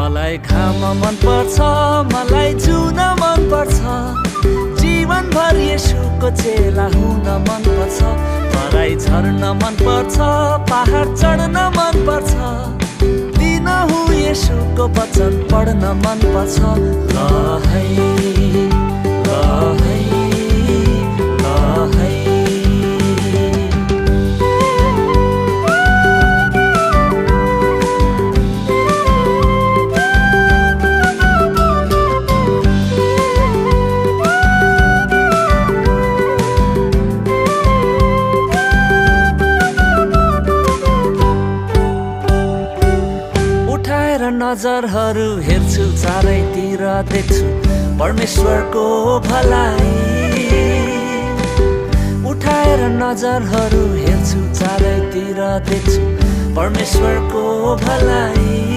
मलाई घाम मन पर्छ, मलाई जुन मन पर्छ, जीवनभर यसुको चेला हुन मन पर्छ। तराई झर्न मन पर्छ, पहाड चढ्न मन पर्छ, दिनहुँ यसुको वचन पढ्न मन पर्छ। ल है ल है ल है। नजरहरू हेर्छु चारैतिर देख्छु परमेश्वरको भलाई। उठाएर नजरहरू हेर्छु चारैतिर देख्छु परमेश्वरको भलाई।